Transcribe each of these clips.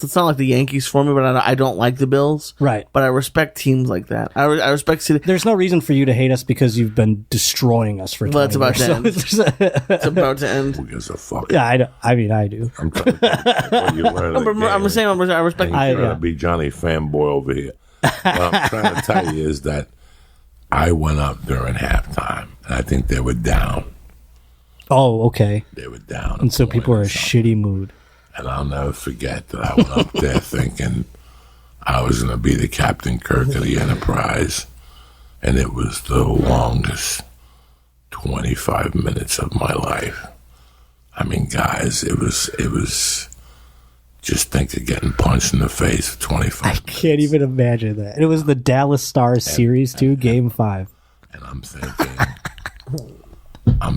It's not like the Yankees for me, but I don't like the Bills. Right. But I respect teams like that. I respect City. There's no reason for you to hate us because you've been destroring us for 20 Well, it's about years. to end. It's about to end. Who gives a fuck? Yeah, I mean, I do. I'm trying to what you learn in the game. I'm saying I respect. I'm trying to be Johnny fanboy over here. What I'm trying to tell you is that I went up during halftime, and I think they were down. Oh, okay. They were down. And so people are in a shitty mood. And I'll never forget that I went up there thinking I was going to be the Captain Kirk of the Enterprise. And it was the longest 25 minutes of my life. I mean, guys, it was just think of getting punched in the face for 25 minutes. I can't even imagine that. And it was the Dallas Stars series, too, Game 5. And I'm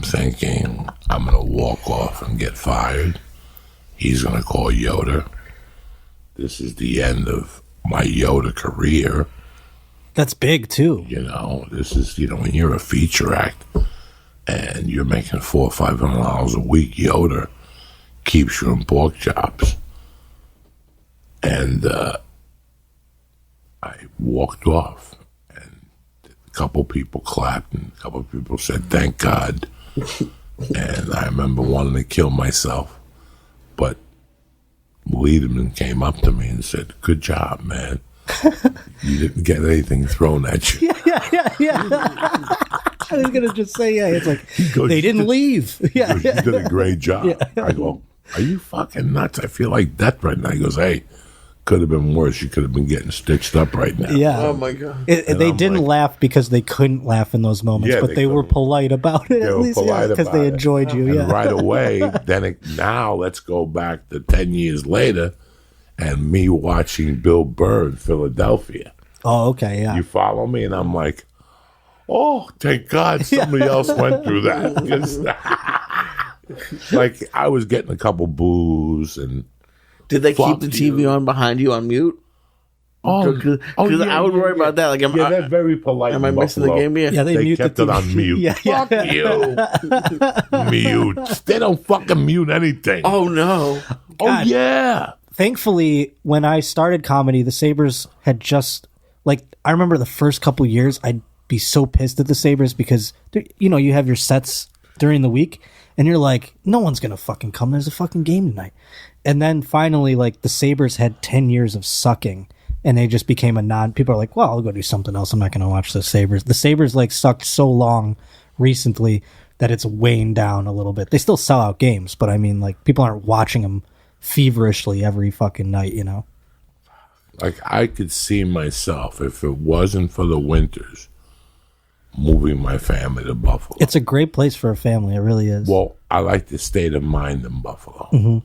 thinking, I'm going to walk off and get fired. He's going to call Yoda. This is the end of my Yoda career. That's big, too. You know, this is, when you're a feature act and you're making $400 or $500 a week, Yoda keeps you in pork chops. And I walked off, and a couple people clapped, and a couple people said, "Thank God." And I remember wanting to kill myself. But Liederman came up to me and said, "Good job, man. You didn't get anything thrown at you." Yeah. I was going to just say, it's like, they didn't leave. He goes, "You did a great job." Yeah. I go, "Are you fucking nuts? I feel like death right now." He goes, "Hey, could have been worse. You could have been getting stitched up right now." Yeah. Oh, my God. They didn't laugh because they couldn't laugh in those moments, but they were polite about it, at least, because they enjoyed you. And right away, now let's go back to 10 years later and me watching Bill Burr in Philadelphia. Oh, okay, yeah. You follow me? And I'm like, oh, thank God somebody else went through that. 'Cause, like, I was getting a couple boos and... Did they keep the TV on behind you on mute? Because I would worry about that. Like, they're very polite. Am I missing the game? Yeah, they kept it on mute. Fuck you. Mute. They don't fucking mute anything. Oh, no. God. Oh, yeah. Thankfully, when I started comedy, the Sabres had just, I remember the first couple years, I'd be so pissed at the Sabres because, you have your sets during the week, and you're like, no one's going to fucking come. There's a fucking game tonight. And then finally, the Sabres had 10 years of sucking, and they just became people are like, well, I'll go do something else. I'm not going to watch the Sabres. The Sabres, sucked so long recently that it's weighing down a little bit. They still sell out games, but I mean, people aren't watching them feverishly every fucking night, I could see myself, if it wasn't for the winters, moving my family to Buffalo. It's a great place for a family. It really is. Well, I like the state of mind in Buffalo. Mm-hmm.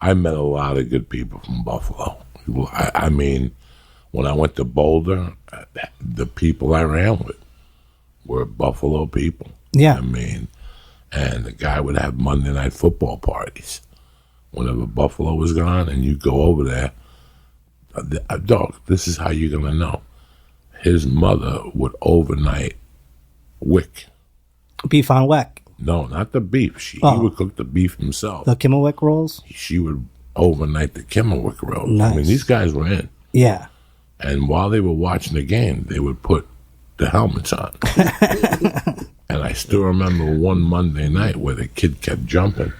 I met a lot of good people from Buffalo. I mean, when I went to Boulder, the people I ran with were Buffalo people. Yeah. I mean, and the guy would have Monday night football parties whenever Buffalo was gone, and you go over there. Dog, this is how you're going to know. His mother would overnight wick. Beef on weck. No, not the beef. He would cook the beef himself. The Kimmelwick rolls? She would overnight the Kimmelwick rolls. Nice. I mean, these guys were in. Yeah. And while they were watching the game, they would put the helmets on. And I still remember one Monday night where the kid kept jumping.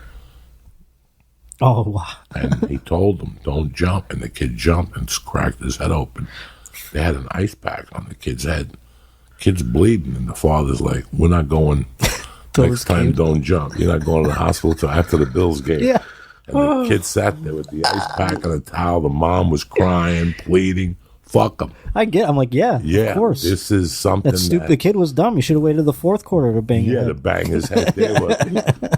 Oh, wow. And he told them, don't jump. And the kid jumped and cracked his head open. They had an ice pack on the kid's head. Kid's bleeding. And the father's like, we're not going... Next time, don't jump. You're not going to the hospital till after the Bills game. Yeah. And the kid sat there with the ice pack and a towel. The mom was crying, pleading. Fuck him. I'm like, yeah, of course. This is something the kid was dumb. You should have waited the fourth quarter to bang his head. to bang his head.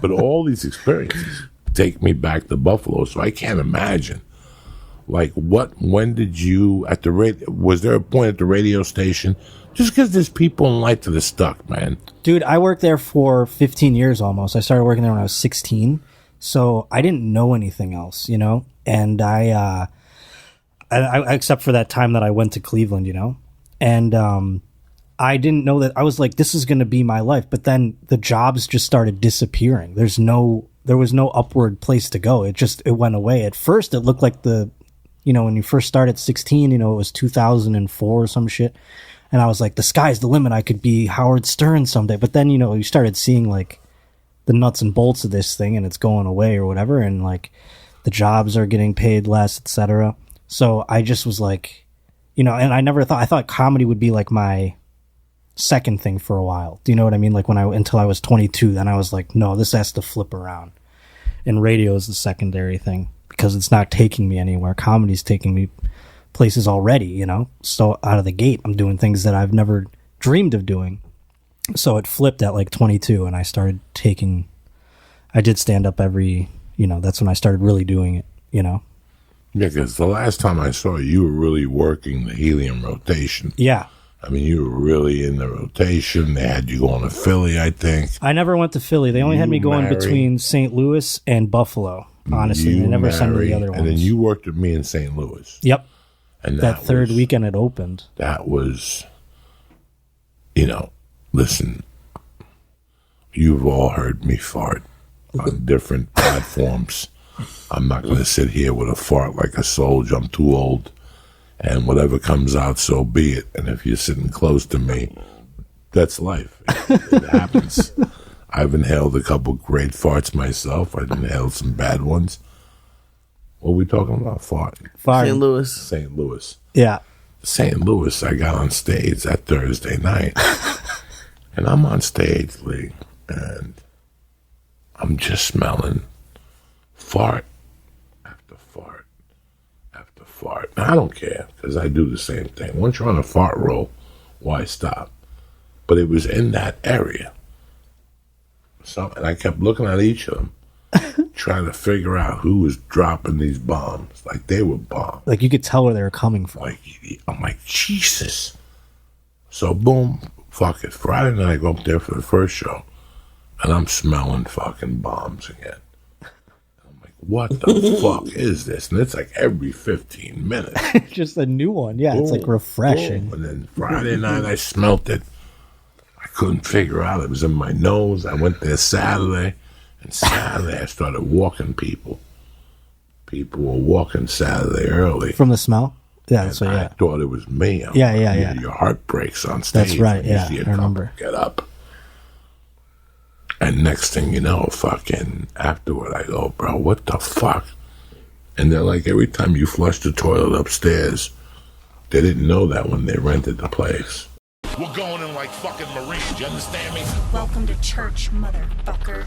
But all these experiences take me back to Buffalo, so I can't imagine. When did you, at the radio, was there a point at the radio station? Just because there's people in life that are stuck, man. Dude, I worked there for 15 years almost. I started working there when I was 16. So I didn't know anything else, And I except for that time that I went to Cleveland, And I didn't know that. I was like, this is going to be my life. But then the jobs just started disappearing. There was no upward place to go. It went away. At first, it looked like the you know, when you first start at 16, you know, it was 2004 or some shit. And I was like, the sky's the limit. I could be Howard Stern someday. But then, you know, you started seeing like the nuts and bolts of this thing and it's going away or whatever. And like the jobs are getting paid less, etc. So I just was like, you know, and I thought comedy would be like my second thing for a while. Do you know what I mean? Like until I was 22, then I was like, no, this has to flip around. And radio is the secondary thing because it's not taking me anywhere. Comedy's taking me places already, you know? So out of the gate, I'm doing things that I've never dreamed of doing. So it flipped at like 22 and I did stand up every, you know, that's when I started really doing it, you know? Yeah, because the last time I saw you were really working the helium rotation. Yeah. I mean, you were really in the rotation. They had you going to Philly, I think. I never went to Philly. They only had me going between St. Louis and Buffalo, honestly. They never sent me the other ones. And then you worked with me in St. Louis. Yep. And that third weekend it opened. That was, you know, listen, you've all heard me fart on different platforms. I'm not going to sit here with a fart like a soldier. I'm too old. And whatever comes out, so be it. And if you're sitting close to me, that's life. It happens. I've inhaled a couple great farts myself. I've inhaled some bad ones. What are we talking about? Farting. St. Louis. St. Louis. Yeah. St. Louis, I got on stage that Thursday night. And I'm on stage, Lee, and I'm just smelling fart after fart after fart. Now, I don't care, because I do the same thing. Once you're on a fart roll, why stop? But it was in that area. So, and I kept looking at each of them, trying to figure out who was dropping these bombs. Like, they were bombs. Like, you could tell where they were coming from. Like, I'm like, Jesus. So, boom, fuck it. Friday night, I go up there for the first show, and I'm smelling fucking bombs again. I'm like, what the fuck is this? And it's like every 15 minutes. Just a new one. Yeah, boom, it's like refreshing. Boom. And then Friday night, I smelt it. I couldn't figure out. It was in my nose. I went there Saturday. And Saturday, I started walking people. People were walking Saturday early. From the smell? Yeah, so yeah. I thought it was me. Yeah. Your heart breaks on stage. That's right, yeah, I remember. Get up. And next thing you know, fucking afterward, I go, bro, what the fuck? And they're like, every time you flush the toilet upstairs, they didn't know that when they rented the place. We're going in like fucking Marines, you understand me? Welcome to church, motherfucker.